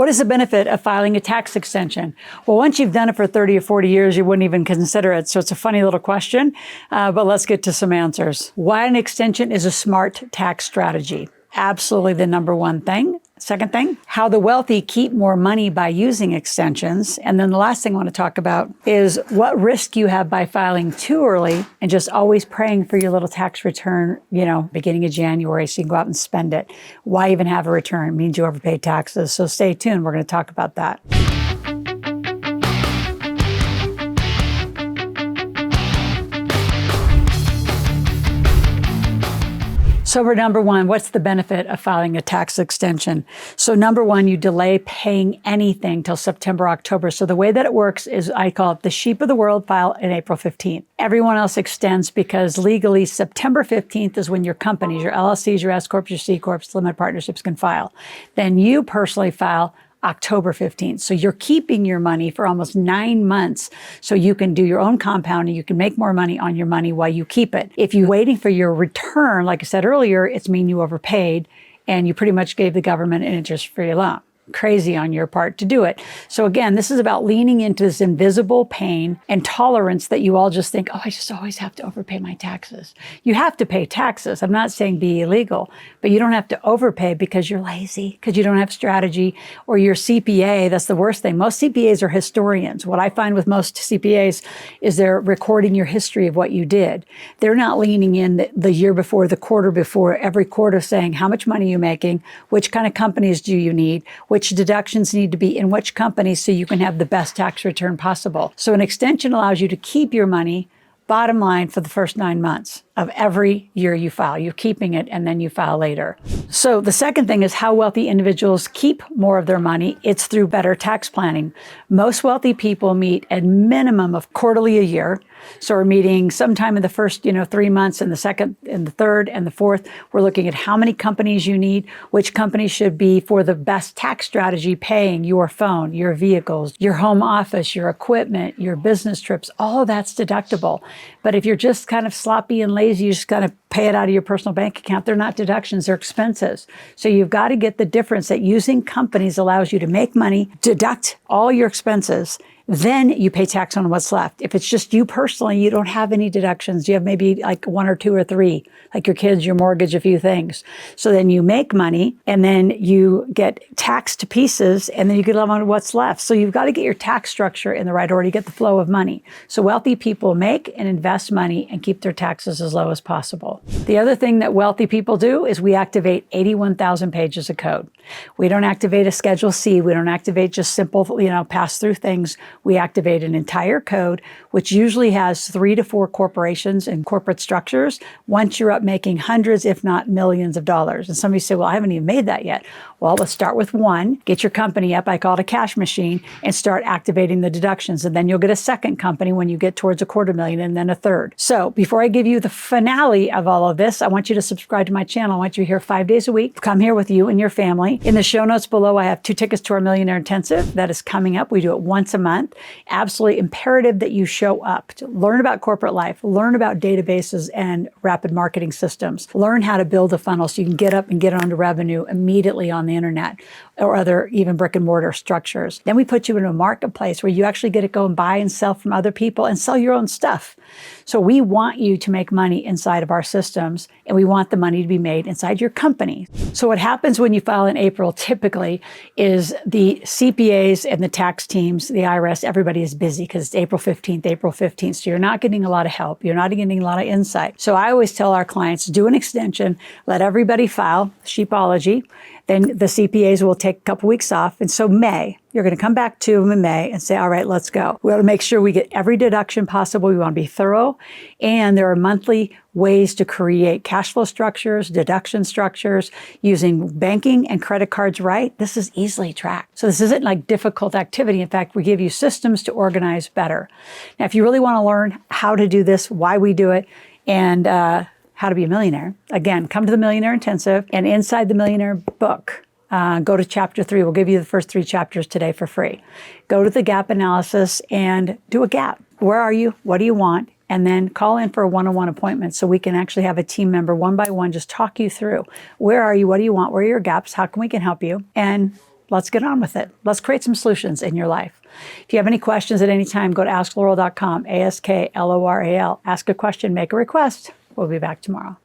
What is the benefit of filing a tax extension? Well, once you've done it for 30 or 40 years, you wouldn't even consider it. So it's a funny little question, but let's get to some answers. Why an extension is a smart tax strategy. Absolutely the number one thing. Second thing, how the wealthy keep more money by using extensions. And then the last thing I want to talk about is what risk you have by filing too early and just always praying for your little tax return, beginning of January so you can go out and spend it. Why even have a return? It means you overpaid taxes. So stay tuned. We're going to talk about that. So for number one, what's the benefit of filing a tax extension? So number one, you delay paying anything till September, October. So the way that it works is I call it the sheep of the world file in April 15th. Everyone else extends because legally September 15th is when your companies, your LLCs, your S Corps, your C Corps, limited partnerships can file. Then you personally file October 15th. So you're keeping your money for almost 9 months so you can do your own compounding. You can make more money on your money while you keep it. If you're waiting for your return, like I said earlier, it's mean you overpaid and you pretty much gave the government an interest-free loan. Crazy on your part to do it. So again, this is about leaning into this invisible pain and tolerance that you all just think, I just always have to overpay my taxes. You have to pay taxes. I'm not saying be illegal, but you don't have to overpay because you're lazy, because you don't have strategy, or your CPA. That's the worst thing. Most CPAs are historians. What I find with most CPAs is they're recording your history of what you did. They're not leaning in the year before, the quarter before, every quarter saying how much money you're making, which kind of companies do you need, which deductions need to be in which company so you can have the best tax return possible. So an extension allows you to keep your money, bottom line, for the first 9 months of every year you file. You're keeping it and then you file later. So the second thing is how wealthy individuals keep more of their money. It's through better tax planning. Most wealthy people meet a minimum of quarterly a year. So we're meeting sometime in the first, 3 months, and the second and the third and the fourth. We're looking at how many companies you need, which companies should be for the best tax strategy, paying your phone, your vehicles, your home office, your equipment, your business trips. All of that's deductible. But if you're just kind of sloppy and lazy, you just kind of pay it out of your personal bank account. They're not deductions, they're expenses. So you've got to get the difference that using companies allows you to make money, deduct all your expenses, then you pay tax on what's left. If it's just you personally, you don't have any deductions. You have maybe like 1 or 2 or 3, like your kids, your mortgage, a few things. So then you make money and then you get taxed to pieces and then you get on what's left. So you've got to get your tax structure in the right order to get the flow of money. So wealthy people make and invest money and keep their taxes as low as possible. The other thing that wealthy people do is we activate 81,000 pages of code. We don't activate a Schedule C. We don't activate just simple, pass-through things. We activate an entire code, which usually has 3 to 4 corporations and corporate structures once you're up making hundreds, if not millions of dollars. And somebody say, well, I haven't even made that yet. Well, let's start with 1, get your company up, I call it a cash machine, and start activating the deductions. And then you'll get a second company when you get towards $250,000 and then a third. So before I give you the finale of all of this, I want you to subscribe to my channel. I want you here 5 days a week. Come here with you and your family. In the show notes below, I have 2 tickets to our Millionaire Intensive. That is coming up. We do it once a month. Absolutely imperative that you show up to learn about corporate life, learn about databases and rapid marketing systems, learn how to build a funnel so you can get up and get onto revenue immediately on the internet or other even brick and mortar structures. Then we put you in a marketplace where you actually get to go and buy and sell from other people and sell your own stuff. So we want you to make money inside of our systems, and we want the money to be made inside your company. So what happens when you file in April typically is the CPAs and the tax teams, the IRS, everybody is busy because it's April 15th. So you're not getting a lot of help. You're not getting a lot of insight. So I always tell our clients, do an extension, let everybody file, sheepology. Then the CPAs will take a couple weeks off. And so May, you're going to come back to them in May and say, all right, let's go. We want to make sure we get every deduction possible. We want to be thorough. And there are monthly ways to create cash flow structures, deduction structures, using banking and credit cards right. This is easily tracked. So this isn't like difficult activity. In fact, we give you systems to organize better. Now, if you really want to learn how to do this, why we do it, and how to be a millionaire, again, come to the Millionaire Intensive, and inside the Millionaire book, go to chapter 3. We'll give you the first 3 chapters today for free. Go to the gap analysis and do a gap. Where are you? What do you want? And then call in for a one-on-one appointment so we can actually have a team member one by one just talk you through. Where are you? What do you want? Where are your gaps? How can we help you? And let's get on with it. Let's create some solutions in your life. If you have any questions at any time, go to askloral.com, ASKLORAL. Ask a question, make a request. We'll be back tomorrow.